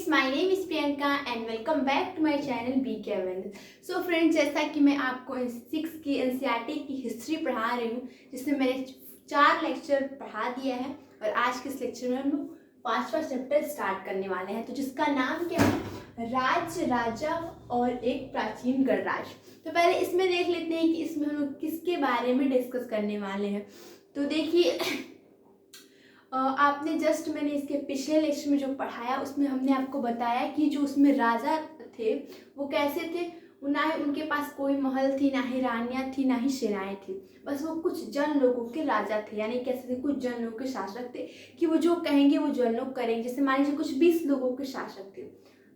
Friends, my name is Priyanka and welcome back to my channel BK awareness. So friends, जैसा कि मैं आपको 6 की एनसीईआरटी की हिस्ट्री पढ़ा रही हूँ, जिसमें मैंने 4 लेक्चर पढ़ा दिया है और आज के इस लेक्चर में हम लोग 5वां चैप्टर स्टार्ट करने वाले हैं, तो जिसका नाम क्या है, राज्य, राजा और एक प्राचीन गणराज्य। तो पहले इसमें देख लेते हैं कि इसमें हम लोग किसके बारे में डिस्कस करने वाले हैं। तो देखिए, आपने जस्ट मैंने इसके पिछले लेक्चर में जो पढ़ाया उसमें हमने आपको बताया कि जो उसमें राजा थे वो कैसे थे। ना ही उनके पास कोई महल थी, ना ही रानियाँ थी, ना ही सेनाएं थी, बस वो कुछ जन लोगों के राजा थे। यानी कैसे थे, कुछ जन लोगों के शासक थे कि वो जो कहेंगे वो जन लोग करेंगे। जैसे मान लीजिए कुछ 20 लोगों के शासक थे,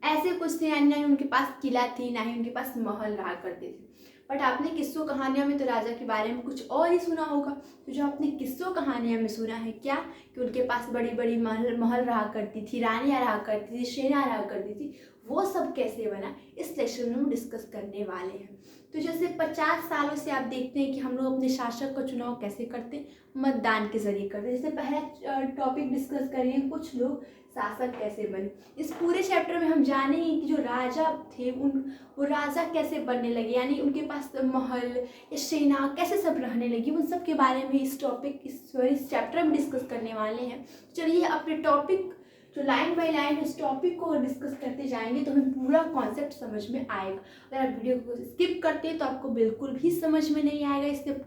ऐसे कुछ थे। यानी ना ही उनके पास किला थी, ना ही उनके पास महल रहा करते थे। बट आपने किस्सों कहानियों में तो राजा के बारे में कुछ और ही सुना होगा। तो जो आपने किस्सों कहानियों में सुना है क्या, कि उनके पास बड़ी बड़ी महल रहा करती थी, रानियाँ रहा करती थी, सेना रहा करती थी, वो सब कैसे बना, इस लेक्चर में हम डिस्कस करने वाले हैं। तो जैसे 50 सालों से आप देखते हैं कि हम लोग अपने शासक का चुनाव कैसे करते हैं, मतदान के जरिए करते हैं। जैसे पहला टॉपिक डिस्कस करिए, कुछ लोग शासक कैसे बने। इस पूरे चैप्टर में हम जानेंगे कि जो राजा थे वो राजा कैसे बनने लगे, यानी उनके पास महल या सेना कैसे सब रहने लगी, उन सब के बारे में इस चैप्टर में डिस्कस करने वाले हैं। चलिए अपने टॉपिक जो लाइन बाय लाइन इस टॉपिक को डिस्कस करते जाएंगे तो हमें पूरा कॉन्सेप्ट समझ में आएगा। अगर आप वीडियो को स्किप करते हैं तो आपको बिल्कुल भी समझ में नहीं आएगा। इससे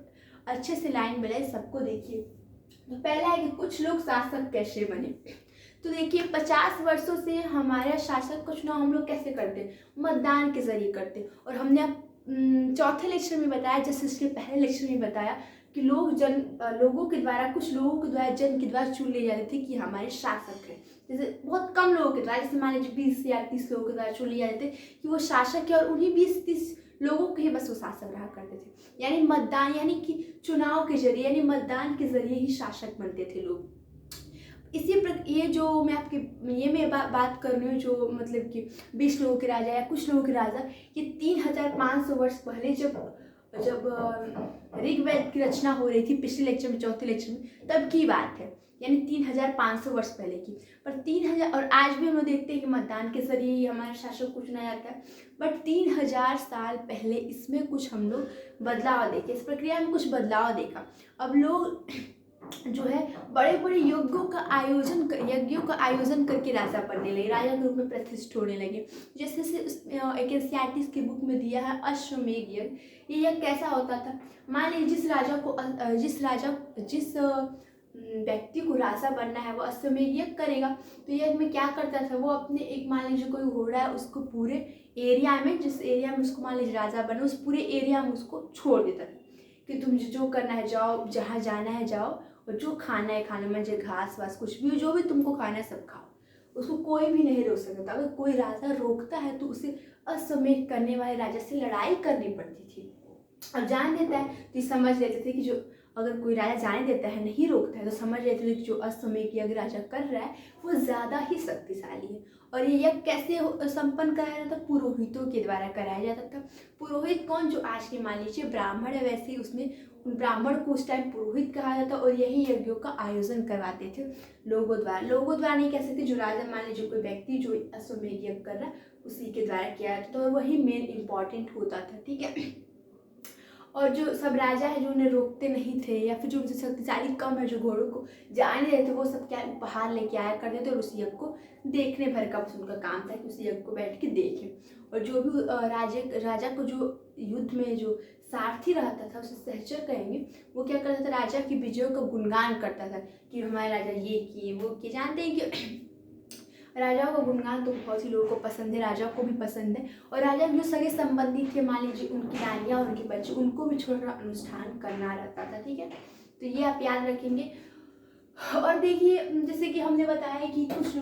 अच्छे से लाइन बाय लाइन सबको देखिए। तो पहला है कि कुछ लोग शासक कैसे बने। तो देखिए, 50 वर्षों से हमारे शासक का चुनाव हम लोग कैसे करते हैं, मतदान के जरिए करते हैं। और हमने अब चौथे लेक्चर में बताया, जैसे इसके पहले लेक्चर में बताया कि लोगों के द्वारा, कुछ लोगों के द्वारा, जन के द्वारा चुन लिए जाते थे कि हमारे शासक हैं। जैसे बहुत कम लोगों के द्वारा, जैसे मान लीजिए 20 या 30 लोगों के द्वारा चुन लिए जाते थे कि वो शासक है, और उन्हीं 20-30 लोगों के ही बस वो शासक रहा करते थे। यानी मतदान, यानी कि चुनाव के जरिए, यानी मतदान के जरिए ही शासक बनते थे लोग। ये जो मैं आपकी बात कर रही हूँ, जो मतलब कि 20 लोगों के राजा या कुछ लोगों के राजा, ये 3500 वर्ष पहले जब ऋग्वेद की रचना हो रही थी, पिछले लेक्चर में, चौथे लेक्चर में, तब की बात है। यानी 3500 वर्ष पहले की। पर 3000, और आज भी हम लोग देखते हैं कि मतदान के जरिए ही हमारे शासक को चुना जाता है। बट 3000 साल पहले इसमें कुछ हम लोग बदलाव देखे, इस प्रक्रिया में कुछ बदलाव देखा। अब लोग जो है बड़े बड़े यज्ञों का आयोजन करके राजा बनने लगे, राजा के रूप में प्रतिष्ठित होने लगे। जैसे एक एनसीईआरटी की बुक में दिया है अश्वमेध यज्ञ। ये यज्ञ कैसा होता था, मान लीजिए जिस व्यक्ति को राजा बनना है वो अश्वमेध यज्ञ करेगा। तो यज्ञ में क्या करता था, वो अपने एक, मान लीजिए कोई घोड़ा है, उसको पूरे एरिया में, जिस एरिया में उसको मान लीजिए राजा बना, उस पूरे एरिया में उसको छोड़ देता था कि तुम जो करना है जाओ, जहाँ जाना है जाओ, और जो खाना है खाना, मुझे घास वास कुछ भी, जो भी तुमको खाना है सब खाओ। उसको कोई भी नहीं रोक सकता। अगर कोई राजा रोकता है तो उसे अश्वमेध करने वाले राजा से लड़ाई करनी पड़ती थी। और जान देता है तो समझ लेते थे कि जो, अगर कोई राजा जाने देता है, नहीं रोकता है, तो समझ लेते थे कि जो अश्वमेध यज्ञ राजा कर रहा है वो ज़्यादा ही शक्तिशाली है। और ये यज्ञ कैसे संपन्न कराया जाता, पुरोहितों के द्वारा कराया जाता था। पुरोहित कौन, जो आज के मान लीजिए ब्राह्मण है, वैसे ही उसमें उन ब्राह्मण को उस टाइम पुरोहित कहा जाता। और यही यज्ञों का आयोजन करवाते थे लोगों द्वारा नहीं कह सकते, जो राजा, मान लीजिए कोई व्यक्ति जो अश्वमेध यज्ञ कर रहा है उसी के द्वारा किया जाता था, और वही मेन इंपॉर्टेंट होता था। ठीक है। और जो सब राजा है जो उन्हें रोकते नहीं थे, या फिर जो उनसे शक्तिशाली कम है, जो घोड़ों को जाने देते थे, वो सब क्या उपहार लेके आया करते थे, और उस यज्ञ को देखने भर का बस उनका काम था कि उस यज्ञ को बैठ के देखें। और जो भी राजा को जो युद्ध में जो सारथी रहता था, उसे सहचर कहेंगे, वो क्या करता था, राजा की विजयों का गुणगान करता था कि हमारे राजा ये किए वो किए। जानते हैं कि राजाओं का गुणगान तो बहुत ही लोगों को पसंद है, राजाओं को भी पसंद है। और राजा के जो सगे संबंधी थे, मान लीजिए उनकी रानियाँ और उनके बच्चे, उनको भी छोटा अनुष्ठान करना रहता था। ठीक है, तो ये आप याद रखेंगे। और देखिए, जैसे कि हमने बताया कि कुछ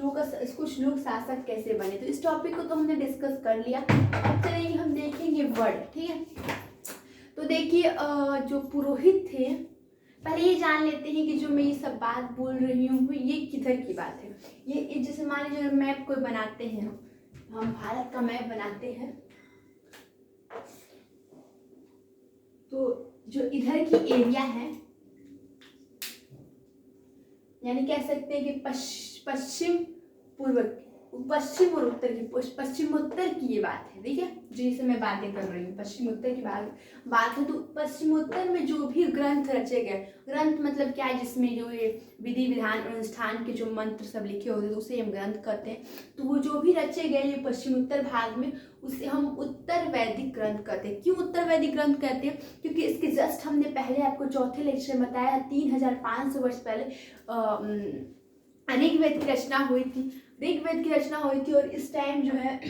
लोग शासक कैसे बने, तो इस टॉपिक को तो हमने डिस्कस कर लिया। अब चलेंगे हम देखेंगे वर्ड। ठीक है, तो देखिए, जो पुरोहित थे, पहले ये जान लेते हैं कि जो मैं ये सब बात बोल रही हूँ ये किधर की बात है। ये जैसे मान लीजिए मैप कोई बनाते हैं, हम भारत का मैप बनाते हैं, तो जो इधर की एरिया है, यानी कह सकते हैं कि पश्चिम पूर्व पश्चिम और उत्तर की, पश्चिमोत्तर की ये बात है, ठीक है, जिसे मैं बातें कर रही हूँ पश्चिमोत्तर की बात है। तो पश्चिमोत्तर में जो भी ग्रंथ रचे गए, ग्रंथ मतलब क्या है, जिसमें जो ये विधि विधान अनुष्ठान के जो मंत्र सब लिखे होते हैं उसे हम ग्रंथ कहते हैं। तो वो जो भी रचे गए ये पश्चिमोत्तर भाग में, उसे हम उत्तर वैदिक ग्रंथ कहते हैं। क्यों उत्तर वैदिक ग्रंथ कहते हैं? क्योंकि इसके जस्ट हमने पहले आपको चौथे लेक्चर में बताया 3500 वर्ष पहले ऋग्वेद की रचना हुई थी, ऋग्वेद की रचना हुई थी। और इस टाइम जो है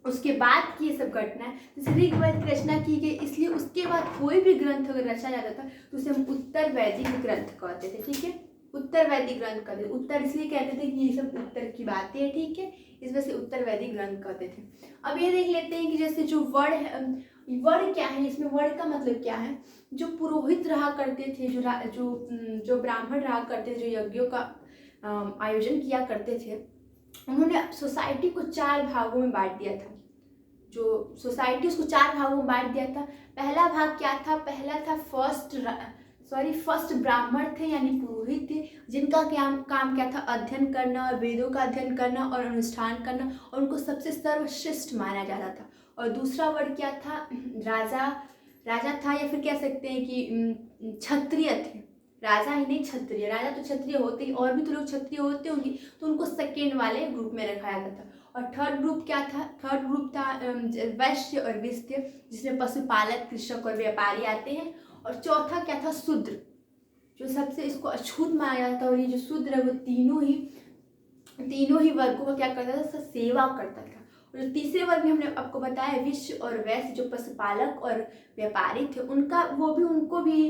उसके बाद की ये सब घटना है, जैसे ऋग्वेद की रचना की गई, इसलिए उसके बाद कोई भी ग्रंथ अगर रचा जाता था तो उसे हम उत्तर वैदिक ग्रंथ कहते थे, ठीक है, उत्तर वैदिक ग्रंथ कहते थे। उत्तर इसलिए कहते थे कि ये सब उत्तर की बातें हैं, ठीक है, इस वजह से उत्तर वैदिक ग्रंथ कहते थे। अब ये देख लेते हैं कि जैसे जो वर्ण है, वर्ण क्या है, इसमें वर्ण का मतलब क्या है, जो पुरोहित रहा करते थे, जो ब्राह्मण रहा करते थे, जो यज्ञों का आयोजन किया करते थे, उन्होंने सोसाइटी को 4 भागों में बांट दिया था। जो सोसाइटी उसको 4 भागों में बांट दिया था। पहला भाग क्या था? पहला था फर्स्ट ब्राह्मण थे यानी पुरोहित थे, जिनका काम क्या था? अध्ययन करना और वेदों का अध्ययन करना और अनुष्ठान करना, और उनको सबसे सर्वश्रेष्ठ माना जाता था। और दूसरा वर्ग क्या था? राजा था, या फिर कह सकते हैं कि क्षत्रिय थे। राजा ही नहीं, क्षत्रिय, राजा तो क्षत्रिय होते ही, और भी तो लोग क्षत्रिय होते होंगे, तो उनको सेकेंड वाले ग्रुप में रखा जाता था। और थर्ड ग्रुप क्या था? थर्ड ग्रुप था वैश्य और विश्य, जिसमें पशुपालक, कृषक और व्यापारी आते हैं। और चौथा क्या था? शूद्र, जो सबसे इसको अछूत माना जाता था। और ये जो शूद्र है वो तीनों ही वर्गों का क्या करता था? सेवा करता था। और जो तीसरे वर्ग में हमने आपको बताया विश्व और वैश्य, जो पशुपालक और व्यापारी थे, उनको भी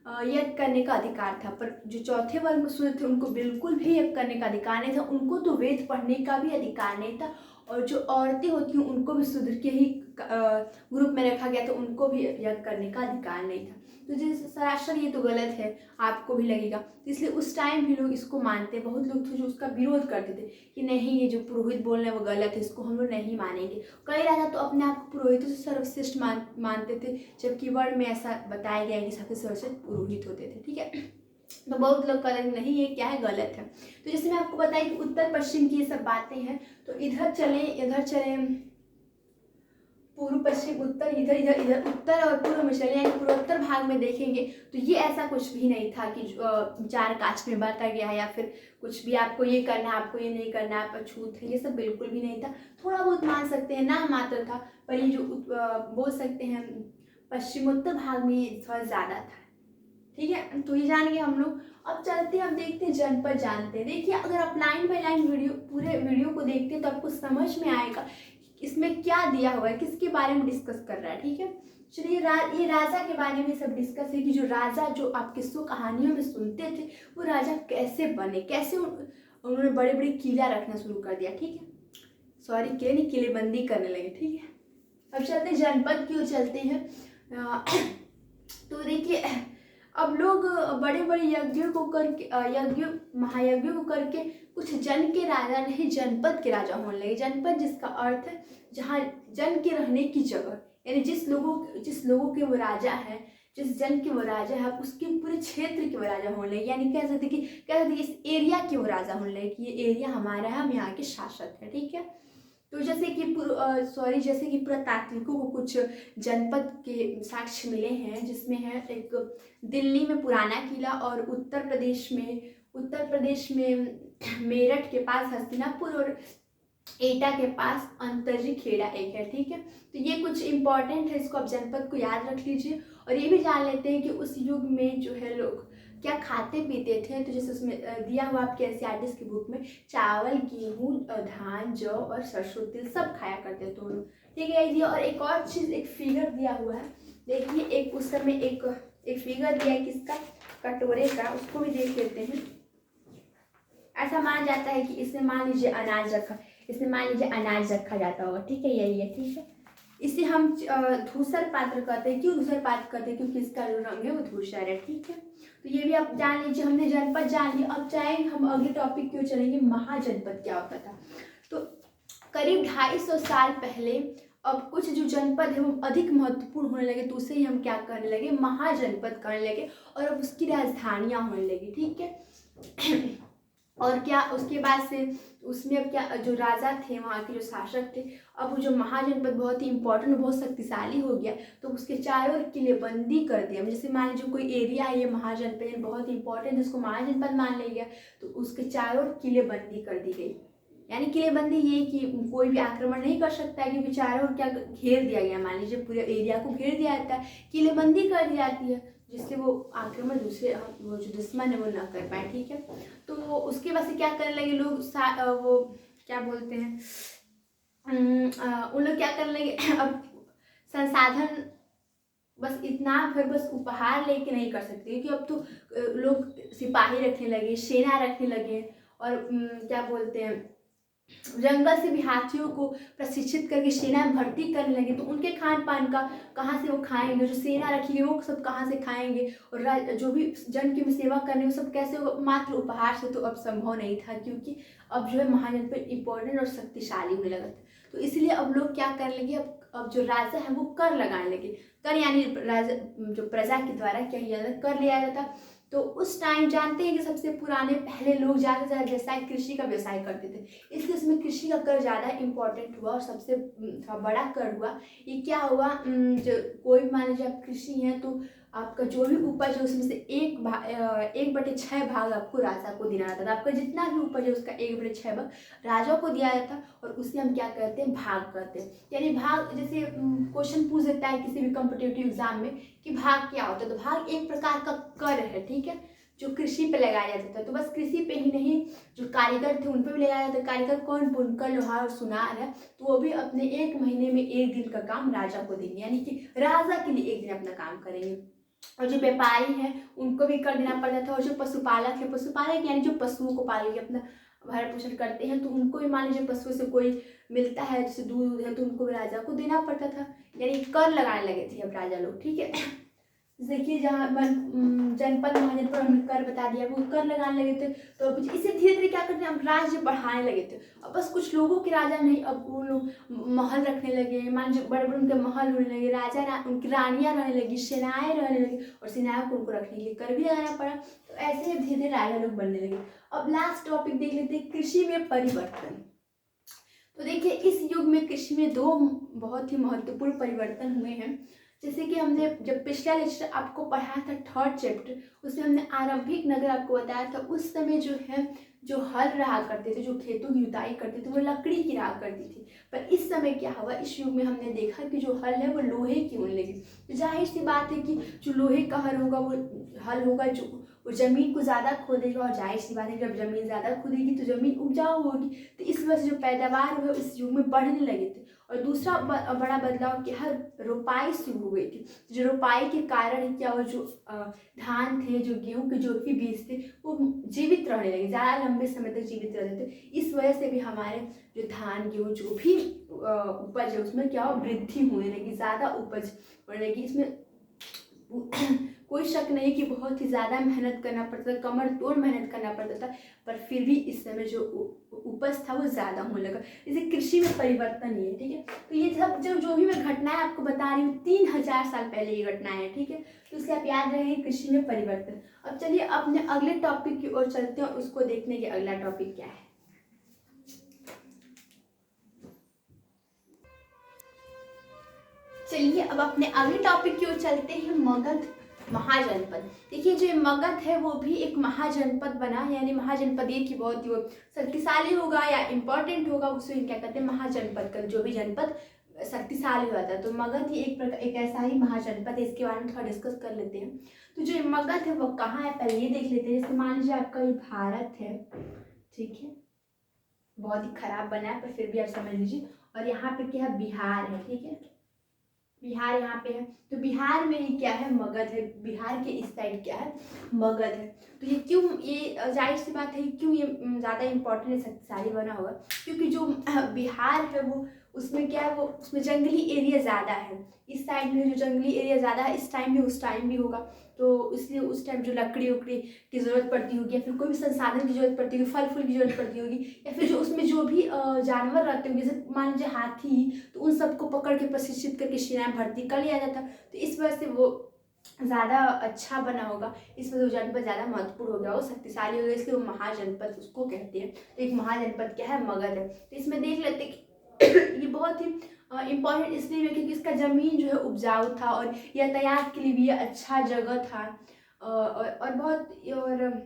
यज्ञ करने का अधिकार था। पर जो चौथे वर्ग में शूद्र थे उनको बिल्कुल भी यज्ञ करने का अधिकार नहीं था, उनको तो वेद पढ़ने का भी अधिकार नहीं था। और जो औरतें होती हैं उनको भी शूद्र के ही ग्रुप में रखा गया, तो उनको भी यज्ञ करने का अधिकार नहीं था। तो जैसे सरासर ये तो गलत है, आपको भी लगेगा, इसलिए उस टाइम भी लोग इसको मानते, बहुत लोग थे जो उसका विरोध करते थे कि नहीं, ये जो पुरोहित बोल रहे हैं वो गलत है, इसको हम लोग नहीं मानेंगे। कई राजा तो अपने आप को पुरोहितों से सर्वश्रेष्ठ मानते थे, जबकि वर्ण में ऐसा बताया गया है कि सबसे सर्वश्रेष्ठ पुरोहित होते थे, ठीक है। तो बहुत लोग कह नहीं, ये क्या है, गलत है। तो जैसे मैं आपको बताया कि उत्तर पश्चिम की ये सब बातें हैं, तो इधर चले पूर्व पश्चिम उत्तर, इधर उत्तर और पूर्व में चले, यानी पूर्वोत्तर भाग में देखेंगे तो ये ऐसा कुछ भी नहीं था कि 4 कास्ट में बांटा गया है, या फिर कुछ भी आपको ये करना है, आपको ये नहीं करना, आप अछूत है, ये सब बिल्कुल भी नहीं था। थोड़ा बहुत मान सकते हैं, ना मात्र था, पर ये जो बोल सकते हैं पश्चिमोत्तर भाग में थोड़ा ज़्यादा था, ठीक है। तो ये जान गए हम लोग। अब चलते हैं, अब देखते हैं जनपद जानते हैं। देखिए, अगर आप लाइन बाय लाइन पूरे वीडियो को देखते हैं तो आपको समझ में आएगा इसमें क्या दिया हुआ है, किसके बारे में डिस्कस कर रहा है, ठीक है। चलिए, ये राजा के बारे में सब डिस्कस है कि जो राजा जो आप किस्सों कहानियों में सुनते थे वो राजा कैसे बने, कैसे उन्होंने बड़े बड़े किला रखना शुरू कर दिया, ठीक है, सॉरी किलेबंदी करने लगे, ठीक है। अब चलते हैं जनपद की ओर चलते हैं। तो देखिए, अब लोग बड़े बड़े महायज्ञों को करके कुछ जन के राजा नहीं, जनपद के राजा होने लगे। जनपद जिसका अर्थ है जहाँ जन के रहने की जगह, यानी जिस लोगों के वो राजा है, जिस जन के वो राजा है, उसके पूरे क्षेत्र के वो राजा होने लगे। यानी कह सकते कि इस एरिया के वो राजा होने लगे कि ये एरिया हमारा है, हम यहाँ के शासक है, ठीक है। तो जैसे कि पुरातात्विकों को कुछ जनपद के साक्ष्य मिले हैं, जिसमें है एक दिल्ली में पुराना किला, और उत्तर प्रदेश में मेरठ के पास हस्तिनापुर, और एटा के पास अंतरजी खेड़ा एक है, ठीक है। तो ये कुछ इंपॉर्टेंट है, इसको आप जनपद को याद रख लीजिए। और ये भी जान लेते हैं कि उस युग में जो है लोग क्या खाते पीते थे। तो जैसे उसमें दिया हुआ आपके एनसीईआरटी की बुक में, चावल, गेहूँ, धान, जौ और सरसों तेल सब खाया करते थे लोग, ठीक है। ये और एक और चीज़, एक फिगर दिया हुआ है, देखिए, एक उस समय एक फिगर दिया है किसका, कटोरे का, उसको भी देख लेते हैं। ऐसा माना जाता है कि इसमें मान लीजिए अनाज रखा जाता होगा, ठीक है, यही है, ठीक है। इसे हम धूसर पात्र कहते हैं। क्यों धूसर पात्र कहते हैं? क्योंकि इसका जो रंग है वो धूसर है, ठीक है। तो ये भी आप जान लीजिए, हमने जनपद जान लिया। अब चाहे हम अगले टॉपिक क्यों चलेंगे, महाजनपद क्या होता था। तो करीब 250 साल पहले अब कुछ जो जनपद है वो अधिक महत्वपूर्ण होने लगे, तो उसे ही हम क्या करने लगे, महाजनपद करने लगे, और अब उसकी राजधानियाँ होने लगी, ठीक है। और क्या उसके बाद से उसमें अब क्या जो राजा थे वहाँ के जो शासक थे, अब वो जो महाजनपद बहुत ही इंपॉर्टेंट बहुत शक्तिशाली हो गया, तो उसके चारों ओर किलेबंदी कर दिया। जैसे मान लीजिए कोई एरिया है ये महाजनपद बहुत इंपॉर्टेंट, उसको महाजनपद मान लिया गया, तो उसके चारों ओर किलेबंदी कर दी गई। यानी किलेबंदी ये कि कोई भी आक्रमण नहीं कर सकता है, क्योंकि चारों ओर क्या घेर दिया गया। मान लीजिए पूरे एरिया को घेर दिया जाता है, किलेबंदी कर दी जाती है, जिससे वो आक्रमण दूसरे वो जो दुश्मन है वो ना कर पाए। ठीक है, तो उसके बाद से क्या करने लगे लोग, वो क्या बोलते हैं, उन लोग क्या करने लगे अब संसाधन बस इतना फिर बस उपहार लेके नहीं कर सकते, क्योंकि अब तो लोग सिपाही रखने लगे, सेना रखने लगे, और क्या बोलते हैं जंगल से भी हाथियों को प्रशिक्षित करके सेना में भर्ती करने लगे। तो उनके खान पान का कहाँ से वो खाएंगे, जो सेना रखी है वो सब कहाँ से खाएंगे, और जो भी जन की सेवा करने वो सब कैसे, मात्र उपहार से तो अब संभव नहीं था, क्योंकि अब जो है महाजनपद इंपॉर्टेंट और शक्तिशाली होने लगा था। तो इसलिए अब लोग क्या करने लगे, अब जो राजा है वो कर लगाने लगे। कर यानी राजा जो प्रजा के द्वारा क्या किया जाता, कर लिया जाता। तो उस टाइम जानते हैं कि सबसे पुराने पहले लोग ज़्यादा से ज़्यादा व्यवसाय कृषि का व्यवसाय करते थे, इसलिए उसमें कृषि का कर ज़्यादा इंपॉर्टेंट हुआ और सबसे बड़ा कर हुआ। ये क्या हुआ, जो कोई मान लीजिए आप कृषि हैं तो आपका जो भी उपज है उसमें से 1/6 भाग आपको राजा को देना रहता था। आपका जितना भी उपज है उसका 1/6 भाग राजा को दिया जाता, और उसे हम क्या कहते हैं, भाग कहते हैं। यानी भाग, जैसे क्वेश्चन पूछ देता है किसी भी कॉम्पिटिटिव एग्जाम में कि भाग क्या होता है, तो भाग एक प्रकार का कर है। ठीक है, जो कृषि पे लगाया जाता था। तो बस कृषि पे ही नहीं, जो कारीगर थे उन पे भी लगाया जाता है। कारीगर कौन, बुनकर, लोहार और सुनार है, तो वो भी अपने 1 महीने में 1 दिन का काम राजा को देंगे, यानी कि राजा के लिए 1 दिन अपना काम करेंगे। और जो व्यापारी हैं उनको भी कर देना पड़ता था, और जो पशुपालक है, पशुपालक यानी जो पशुओं को पाल के अपना भरण पोषण करते हैं, तो उनको भी मान लीजिए पशुओं से कोई मिलता है जैसे दूध है, तो उनको भी राजा को देना पड़ता था। यानी कर लगाने लगे थे अब राजा लोग। ठीक है, देखिए जहाँ जनपद महाजनपद हमने कर बता दिया, वो कर लगाने लगे थे। तो अब इसे धीरे धीरे क्या करते हैं, अब राज्य बढ़ाने लगे थे। अब बस कुछ लोगों के राजा नहीं, अब वो लोग महल रखने लगे, मान लीजिए बड़े बड़े उनके महल होने लगे, उनकी रानियाँ रहने लगी, सेनाएँ रहने लगी, और सेनाओं को उनको रखने के लिए कर भी लगाना पड़ा। तो ऐसे ही धीरे धीरे राजा लोग बनने लगे। अब लास्ट टॉपिक देख लेते हैं, कृषि में परिवर्तन। तो देखिए इस युग में कृषि में 2 बहुत ही महत्वपूर्ण परिवर्तन हुए हैं। जैसे कि हमने जब पिछला लेक्चर आपको पढ़ाया था 3rd चैप्टर, उसमें हमने आरंभिक नगर आपको बताया था। उस समय जो है जो हल रहा करते थे, जो खेतों की जुताई करते थे, वो लकड़ी की रहा करती थी। पर इस समय क्या हुआ, इस युग में हमने देखा कि जो हल है वो लोहे की होने लगी। तो जाहिर सी बात है कि जो लोहे का हल होगा वो हल होगा जो वो ज़मीन को ज़्यादा खोदेगा, और जाहिर सी बात है जब ज़मीन ज़्यादा खोदेगी तो ज़मीन उपजाऊ होगी। तो इस वजह से जो पैदावार है इस युग में बढ़ने लगे थे। और दूसरा बड़ा बदलाव कि हर रोपाई शुरू हो गई थी। जो रोपाई के कारण क्या हुआ, जो धान थे, जो गेहूं के जो भी बीज थे वो जीवित रहने लगे, ज़्यादा लंबे समय तक जीवित रहते थे। इस वजह से भी हमारे जो धान गेहूँ जो भी उपज है उसमें क्या हो, वृद्धि होने लगी, ज़्यादा उपज होने लगी। इसमें कोई शक नहीं कि बहुत ही ज़्यादा मेहनत करना पड़ता था, कमर तोड़ मेहनत करना पड़ता था, पर फिर भी इस समय जो उपज था वो ज़्यादा होने लगा। इसे कृषि में परिवर्तन ही है। ठीक है, तो ये सब जो भी मैं घटनाएं आपको बता रही हूँ 3000 साल पहले ये घटनाएं हैं। ठीक है, तो इसलिए आप याद रखेंगे कृषि में परिवर्तन। अब चलिए अपने अगले टॉपिक की ओर चलते हैं, उसको देखने के अगला टॉपिक क्या है। चलिए अब अपने अगले टॉपिक की ओर चलते हैं, मगध महाजनपद। देखिए जो मगध है वो भी एक महाजनपद बना है, यानी महाजनपद ये कि बहुत ही वो शक्तिशाली होगा या इम्पोर्टेंट होगा, उसे क्या कहते हैं, महाजनपद का जो भी जनपद शक्तिशाली हुआ था। तो मगध ही एक ऐसा ही महाजनपद है, इसके बारे में थोड़ा डिस्कस कर लेते हैं। तो जो मगध है वो कहाँ है, पहले ये देख लेते हैं। जैसे मान लीजिए आपका ये भारत है, ठीक है, बहुत ही खराब बना है पर फिर भी आप समझ लीजिए। और यहाँ पे क्या है, बिहार है। ठीक है, बिहार यहाँ पे है। तो बिहार में ये क्या है, मगध है। बिहार के इस साइड क्या है, मगध है। तो ये क्यों, ये जाहिर सी बात है क्यों ये ज़्यादा इम्पोर्टेंट है, शक्तिशाली बना होगा, क्योंकि जो बिहार है वो उसमें क्या है, वो उसमें जंगली एरिया ज़्यादा है। इस साइड में जो जंगली एरिया ज़्यादा है, इस टाइम भी उस टाइम भी होगा। तो इसलिए उस टाइम जो लकड़ी उकड़ी की ज़रूरत पड़ती होगी, या फिर कोई भी संसाधन की जरूरत पड़ती होगी, फल फूल की जरूरत पड़ती होगी, या फिर जो उसमें जो भी जानवर रहते होंगे, जैसे मान लीजिए हाथी, तो उन सबको पकड़ के प्रशिक्षित करके सेना में भर्ती कर लिया जाता। तो इस वजह से वो ज़्यादा अच्छा बना होगा, इस वजह से वो जनपद ज़्यादा महत्वपूर्ण हो गया, वो शक्तिशाली हो गया, इसलिए वो महाजनपद उसको कहते हैं। तो एक महाजनपद क्या है, मगध है। तो इसमें देख लेते हैं कि ये बहुत ही इम्पॉर्टेंट इसलिए है क्योंकि इसका ज़मीन जो है उपजाऊ था और यातायात के लिए भी ये अच्छा जगह था। और बहुत और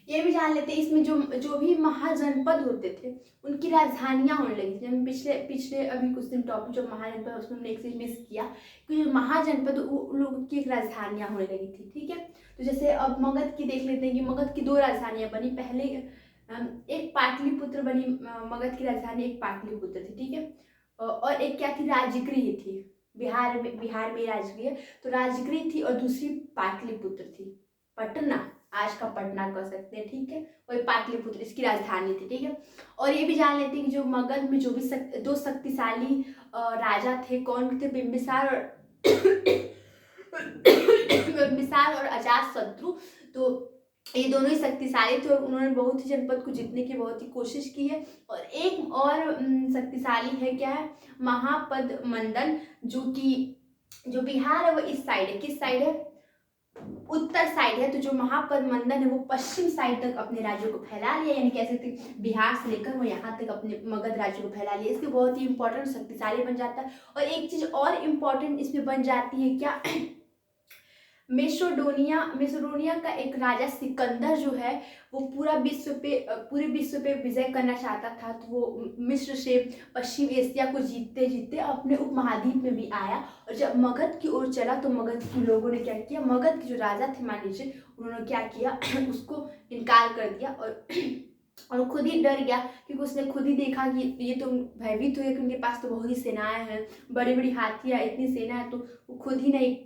ये भी जान लेते हैं इसमें जो जो भी महाजनपद होते थे उनकी राजधानियां होने लगी थी। हम पिछले पिछले अभी कुछ दिन टॉपिक जो महाजनपद उसमें हमने एक चीज मिस किया कि जो महाजनपद उन लोगों की एक राजधानियां होने लगी थी। ठीक है, तो जैसे अब मगध की देख लेते हैं कि मगध की दो राजधानियां बनी। पहले एक पाटलिपुत्र बनी, मगध की राजधानी एक पाटलिपुत्र थी। ठीक है, और एक क्या थी, राजगृह थी। बिहार में राजगृह, तो राजगृह थी और दूसरी पाटलिपुत्र थी, पटना, आज का पटना कह सकते हैं। ठीक है, वही पाटलिपुत्र इसकी राजधानी थी। ठीक है, और ये भी जान लेते हैं कि जो मगध में जो भी दो शक्तिशाली राजा थे, कौन थे, बिंबिसार और बिंबिसार और अजातशत्रु। तो ये दोनों ही शक्तिशाली थे और उन्होंने बहुत ही जनपद को जीतने की बहुत ही कोशिश की है। और एक और शक्तिशाली है, क्या है, महापद मंडन, जो बिहार है वो इस साइड है। किस साइड है, उत्तर साइड है। तो जो महापद मंडन है वो पश्चिम साइड तक अपने राज्यों को फैला लिया, यानी कह सकते बिहार से लेकर वो यहाँ तक अपने मगध राज्य को फैला लिया। इसके बहुत ही इंपॉर्टेंट शक्तिशाली बन जाता है। और एक चीज और इम्पोर्टेंट इसमें बन जाती है, क्या, मेसोडोनिया का एक राजा सिकंदर जो है वो पूरे विश्व पे विजय करना चाहता था। तो वो मिस्र से पश्चिम एशिया को जीतते जीतते अपने उपमहाद्वीप में भी आया। और जब मगध की ओर चला तो मगध के लोगों ने क्या किया, मगध के जो राजा थे मान लीजिए, उन्होंने क्या किया उसको इनकार कर दिया और खुद ही डर गया क्योंकि उसने खुद ही देखा कि ये तो भयभीत हुए कि उनके पास तो बहुत ही सेनाएं हैं, बड़ी बड़ी हाथियां, इतनी सेना है। तो वो खुद ही नहीं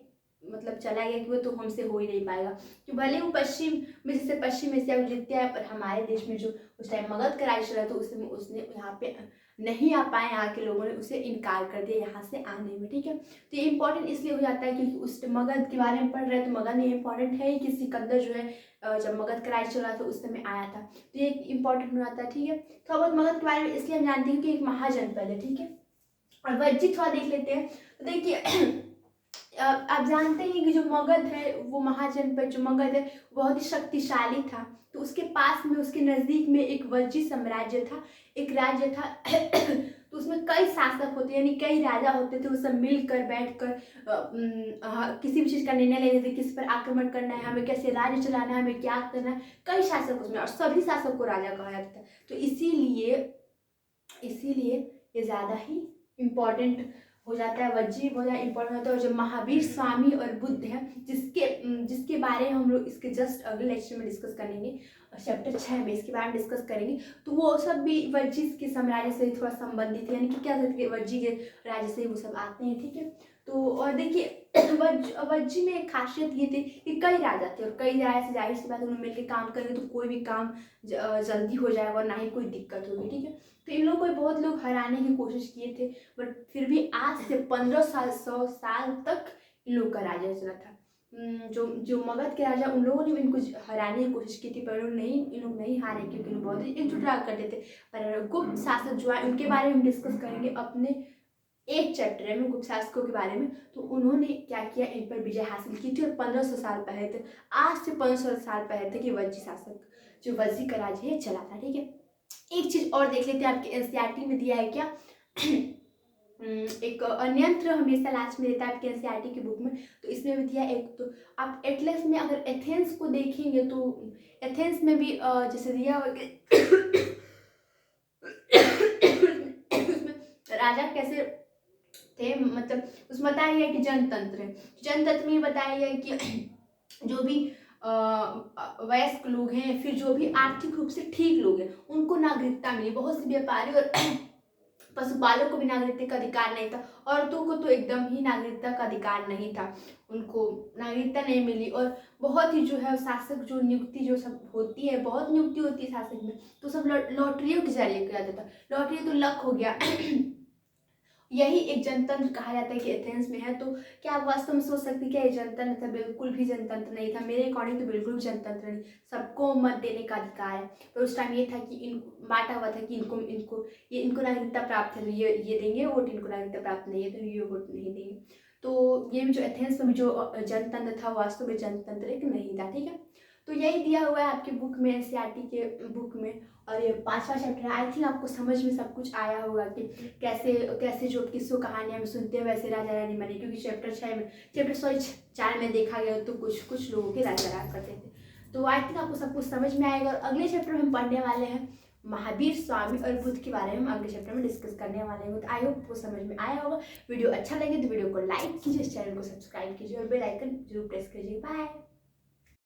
मतलब चला गया कि वो तो हमसे हो ही नहीं पाएगा। कि भले वो पश्चिम में जैसे पश्चिम एशिया को जीतते आए, पर हमारे देश में जो उस टाइम मगध का राज्य चला तो उसने यहाँ पे नहीं आ पाए, यहाँ के लोगों ने उसे इनकार कर दिया यहाँ से आने में। ठीक है, तो ये इंपॉर्टेंट इसलिए हो जाता है क्योंकि उस मगध के बारे में पढ़ रहे हैं तो मगध में इंपॉर्टेंट है कि सिकंदर जो है जब मगध का राज्य चला तो उस समय आया था, तो ये इंपॉर्टेंट हो जाता है। ठीक है, तो अब मगध के बारे में इसलिए हम जानते हैं कि एक महाजनपद है। ठीक है, और वज्जी थोड़ा देख लेते हैं। तो देखिए आप जानते हैं कि जो मगध है वो महाजनपद जो मगध है बहुत ही शक्तिशाली था। तो उसके पास में उसके नजदीक में एक वज्जी साम्राज्य था, एक राज्य था तो उसमें कई शासक होते यानी कई राजा होते थे। वो सब मिलकर बैठकर किसी भी चीज का निर्णय लेते थे, किस पर आक्रमण करना है, हमें कैसे राज्य चलाना है, हमें क्या करना है। कई शासक उसमें, और सभी शासक को राजा कहा जाता था। तो इसीलिए ये ज्यादा ही इम्पोर्टेंट हो जाता है, वज्जी बहुत ज़्यादा इंपॉर्टेंट होता है। और जो महावीर स्वामी और बुद्ध है जिसके बारे में हम लोग इसके जस्ट अगले लेक्चर में डिस्कस करेंगे, चैप्टर 6 में इसके बारे में डिस्कस करेंगे। तो वो सब भी वज्जी के साम्राज्य से थोड़ा संबंधित है, यानी कि क्या कहते हैं वज्जी के राज्य से वो सब आते हैं। ठीक है, तो और देखिए वज्जी में एक खासियत ये थी कि कई राजा थे और कई राजा से जाहिर सी बात उन्होंने मिलकर काम करेंगे तो कोई भी काम जल्दी हो जाएगा और ना ही कोई दिक्कत होगी। ठीक है, तो इन लोगों को बहुत लोग हराने की कोशिश किए थे, बट फिर भी आज से 1500 साल तक इन लोग का राज्य चला था। जो मगध के राजा उन लोगों ने भी इनको हराने की कोशिश की थी, पर इन लोग नहीं हारे क्योंकि लोग बहुत ही एकजुट रहा करते थे। पर गुप्त शासक जो है उनके बारे में हम डिस्कस करेंगे अपने एक चैप्टर में, गुप्त शासकों के बारे में। तो उन्होंने क्या किया, इन पर विजय हासिल की थी और 1500 साल पहले थे, आज से 1500 साल पहले तक ये वज्जी शासक जो वज्जी का राज्य है चला था। ठीक है, एक चीज और देख लेते हैं, आपके एनसीईआरटी में दिया है क्या एक अन्यंत्र हमेशा लास्ट में देता है आपके एनसीईआरटी की बुक में, तो इसमें भी दिया एक। तो आप एटलस में अगर एथेंस को देखेंगे तो एथेंस में भी जैसे दिया उसमें राजा कैसे थे, मतलब उसमें बताया गया कि जनतंत्र में बताया गया कि जो भी वयस्क लोग हैं, फिर जो भी आर्थिक रूप से ठीक लोग हैं उनको नागरिकता मिली। बहुत से व्यापारी और पशुपालकों को भी नागरिकता का अधिकार नहीं था, औरतों को तो एकदम ही नागरिकता का अधिकार नहीं था, उनको नागरिकता नहीं मिली। और बहुत ही जो है शासक जो नियुक्ति जो सब होती है, बहुत नियुक्ति होती है शासक में, तो सब लॉटरियों के जरिए किया जाता था। लॉटरी तो लक हो गया यही एक जनतंत्र कहा जाता है कि एथेंस में है। तो क्या आप वास्तव में सोच सकते क्या ये जनतंत्र था? बिल्कुल भी जनतंत्र नहीं था, मेरे अकॉर्डिंग तो बिल्कुल भी जनतंत्र नहीं। सबको मत देने का अधिकार है, पर उस टाइम ये था कि इन बांटा हुआ था कि इनको नागरिकता प्राप्त है तो ये देंगे वोट, इनको नागरिकता प्राप्त नहीं है तो ये वोट नहीं देंगे। तो ये जो एथेंस में जो जनतंत्र था वास्तव में जनतंत्र एक नहीं था, ठीक है। तो यही दिया हुआ है आपके बुक में, एनसीईआरटी के बुक में। और ये 5वां चैप्टर है। आई थिंक आपको समझ में सब कुछ आया होगा कि कैसे कैसे जो किस्सों कहानियाँ हम सुनते हैं वैसे राजा रानी बने, क्योंकि चैप्टर 4 में देखा गया तो कुछ लोगों के राजा रहा करते थे। तो आई थिंक आपको सब कुछ समझ में आएगा। और अगले चैप्टर में हम पढ़ने वाले हैं महावीर स्वामी और बुद्ध के बारे में हम अगले चैप्टर में डिस्कस करने वाले हैं। तो आई होप आपको समझ में आया होगा। वीडियो अच्छा लगे तो वीडियो को लाइक कीजिए, इस चैनल को सब्सक्राइब कीजिए और बेल आइकन जरूर प्रेस कीजिए। बाय।